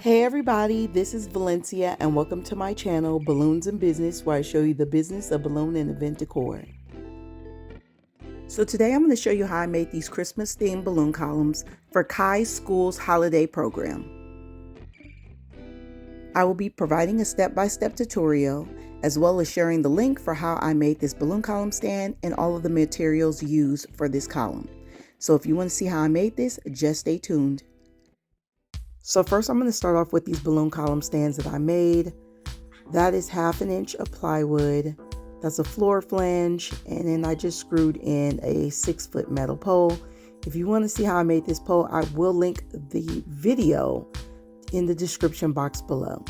Hey everybody, this is Valencia and welcome to my channel Balloons and Business, where I show you the business of balloon and event decor. So today I'm going to show you how I made these Christmas themed balloon columns for Kai's school's holiday program. I will be providing a step-by-step tutorial as well as sharing the link for how I made this balloon column stand and all of the materials used for this column. So if you want to see how I made this, just stay tuned. So first I'm going to start off with these balloon column stands that I made. That is 1/2 inch of plywood. That's a floor flange, and then I just screwed in a 6-foot metal pole. If you want to see how I made this pole, I will link the video in the description box below.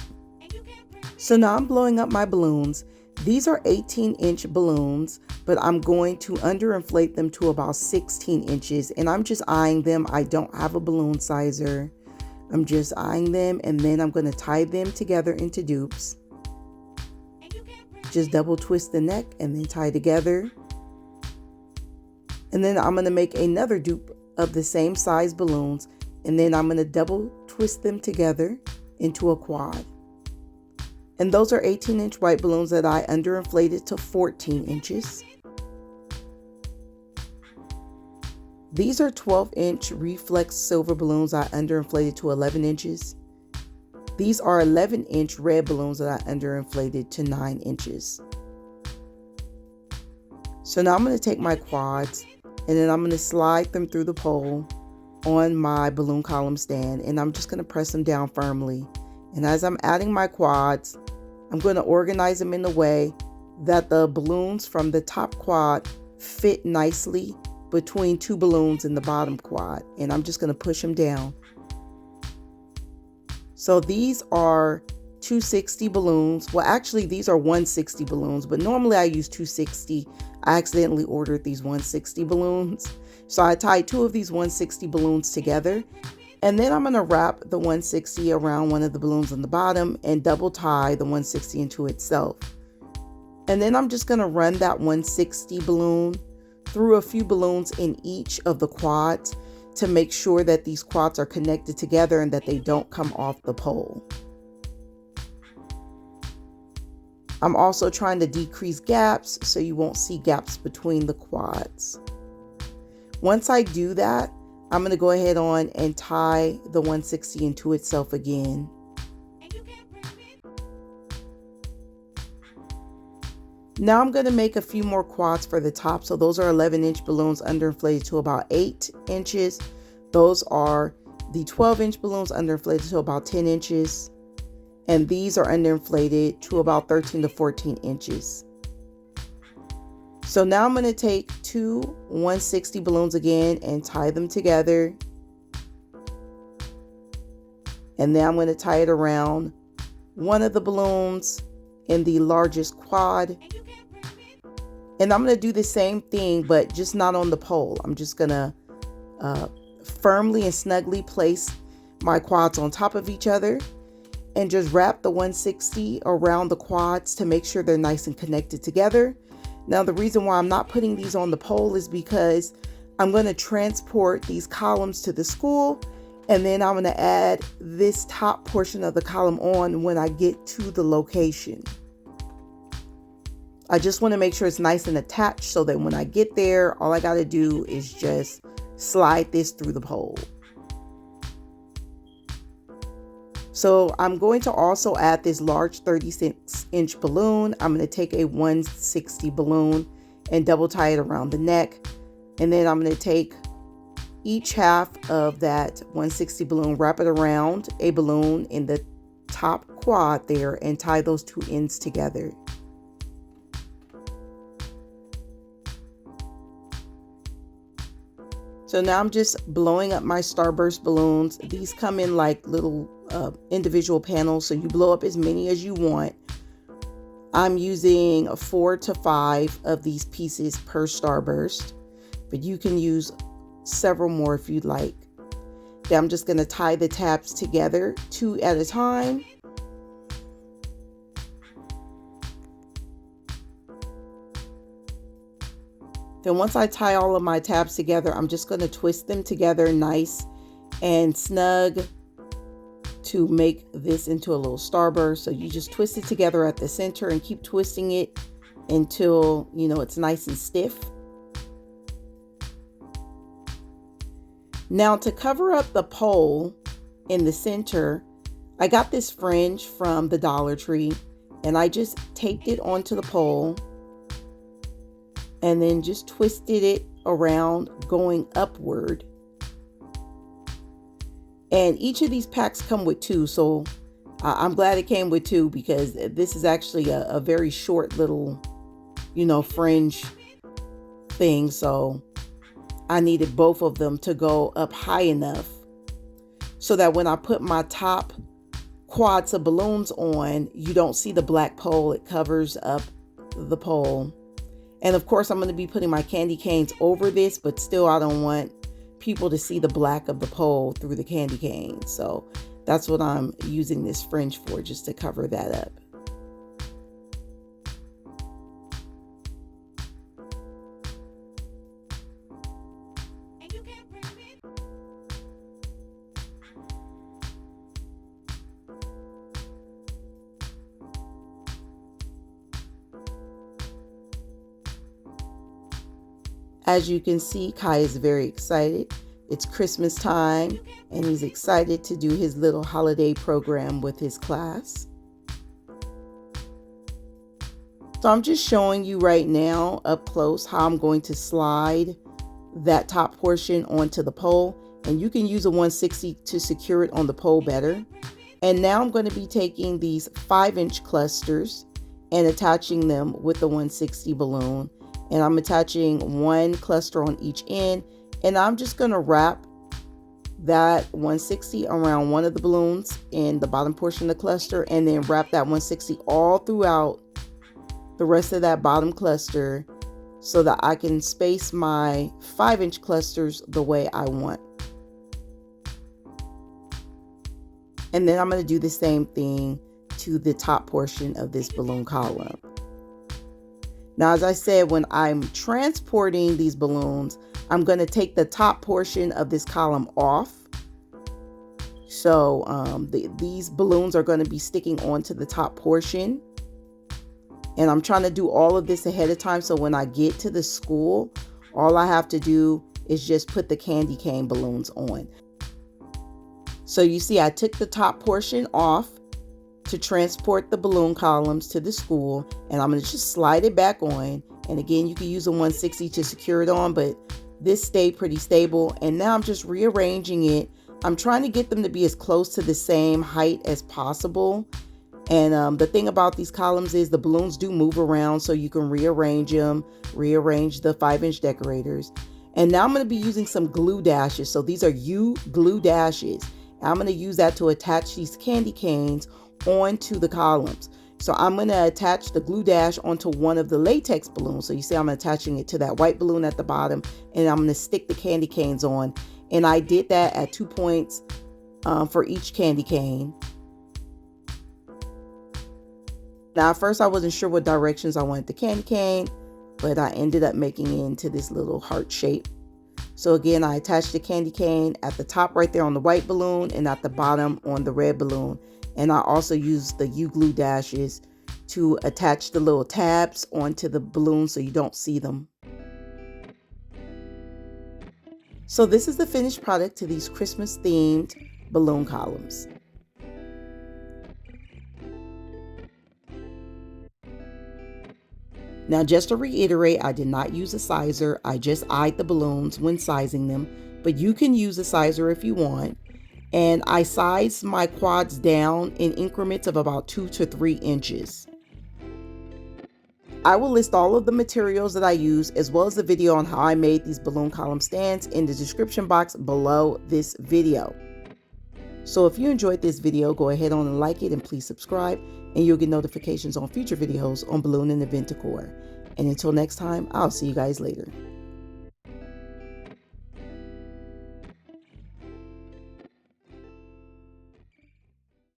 So now I'm blowing up my balloons. These are 18-inch balloons, but I'm going to underinflate them to about 16 inches, and I'm just eyeing them. I don't have a balloon sizer. I'm just eyeing them, and then I'm going to tie them together into dupes. Just double twist the neck and then tie together. And then I'm going to make another dupe of the same size balloons, and then I'm going to double twist them together into a quad. And those are 18-inch white balloons that I underinflated to 14 inches. These are 12-inch reflex silver balloons I underinflated to 11 inches. These are 11-inch red balloons that I underinflated to 9 inches. So now I'm going to take my quads and then I'm going to slide them through the pole on my balloon column stand, and I'm just going to press them down firmly. And as I'm adding my quads, I'm going to organize them in a way that the balloons from the top quad fit nicely between two balloons in the bottom quad, and I'm just going to push them down. So these are 260 balloons. Well, actually these are 160 balloons, but normally I use 260. I accidentally ordered these 160 balloons. So I tied 2 of these 160 balloons together, and then I'm going to wrap the 160 around one of the balloons on the bottom and double tie the 160 into itself. And then I'm just going to run that 160 balloon through a few balloons in each of the quads to make sure that these quads are connected together and that they don't come off the pole. I'm also trying to decrease gaps so you won't see gaps between the quads. Once I do that, I'm going to go ahead on and tie the 160 into itself again. Now I'm going to make a few more quads for the top. So those are 11-inch balloons underinflated to about 8 inches. Those are the 12-inch balloons underinflated to about 10 inches. And these are underinflated to about 13 to 14 inches. So now I'm going to take 2 160 balloons again and tie them together. And then I'm going to tie it around one of the balloons in the largest quad. And I'm going to do the same thing, but just not on the pole. I'm just going to firmly and snugly place my quads on top of each other and just wrap the 160 around the quads to make sure they're nice and connected together. Now, the reason why I'm not putting these on the pole is because I'm going to transport these columns to the school, and then I'm going to add this top portion of the column on when I get to the location. I just want to make sure it's nice and attached so that when I get there, all I got to do is just slide this through the pole. So I'm going to also add this large 36-inch balloon. I'm going to take a 160 balloon and double tie it around the neck. And then I'm going to take each half of that 160 balloon, wrap it around a balloon in the top quad there, and tie those two ends together. So now I'm just blowing up my starburst balloons. These come in like little individual panels, so you blow up as many as you want. I'm using 4 to 5 of these pieces per starburst, but you can use several more if you'd like. Then I'm just going to tie the tabs together 2 at a time. Then once I tie all of my tabs together, I'm just going to twist them together nice and snug to make this into a little starburst. So you just twist it together at the center and keep twisting it until, you know, it's nice and stiff. Now to cover up the pole in the center, I got this fringe from the Dollar Tree and I just taped it onto the pole and then just twisted it around going upward. And each of these packs come with two, so I'm glad it came with two because this is actually a very short little, you know, fringe thing. So I needed both of them to go up high enough so that when I put my top quads of balloons on, you don't see the black pole. It covers up the pole. And of course, I'm going to be putting my candy canes over this, but still I don't want people to see the black of the pole through the candy cane. So that's what I'm using this fringe for, just to cover that up. As you can see, Kai is very excited. It's Christmas time and he's excited to do his little holiday program with his class. So I'm just showing you right now up close how I'm going to slide that top portion onto the pole, and you can use a 160 to secure it on the pole better. And now I'm going to be taking these 5-inch clusters and attaching them with the 160 balloon. And I'm attaching one cluster on each end, and I'm just going to wrap that 160 around one of the balloons in the bottom portion of the cluster, and then wrap that 160 all throughout the rest of that bottom cluster so that I can space my 5-inch clusters the way I want. And then I'm going to do the same thing to the top portion of this balloon column. Now, as I said, when I'm transporting these balloons, I'm going to take the top portion of this column off. So these balloons are going to be sticking onto the top portion. And I'm trying to do all of this ahead of time, so when I get to the school, all I have to do is just put the candy cane balloons on. So you see, I took the top portion off to transport the balloon columns to the school, and I'm going to just slide it back on. And again, you can use a 160 to secure it on, but this stayed pretty stable. And now I'm just rearranging it. I'm trying to get them to be as close to the same height as possible. And the thing about these columns is the balloons do move around, so you can rearrange them, rearrange the 5-inch decorators. And now I'm going to be using some glue dashes. So these are U glue dashes. I'm going to use that to attach these candy canes onto the columns. So I'm going to attach the glue dash onto one of the latex balloons. So you see I'm attaching it to that white balloon at the bottom, and I'm going to stick the candy canes on. And I did that at 2 points for each candy cane. Now, at first I wasn't sure what directions I wanted the candy cane, but I ended up making it into this little heart shape. So again, I attached the candy cane at the top right there on the white balloon and at the bottom on the red balloon. And I also used the U glue dashes to attach the little tabs onto the balloon so you don't see them. So this is the finished product to these Christmas themed balloon columns. Now, just to reiterate, I did not use a sizer. I just eyed the balloons when sizing them, but you can use a sizer if you want. And I sized my quads down in increments of about 2 to 3 inches. I will list all of the materials that I use, as well as the video on how I made these balloon column stands, in the description box below this video. So if you enjoyed this video, go ahead on and like it, and please subscribe, and you'll get notifications on future videos on balloon and event decor. And until next time, I'll see you guys later.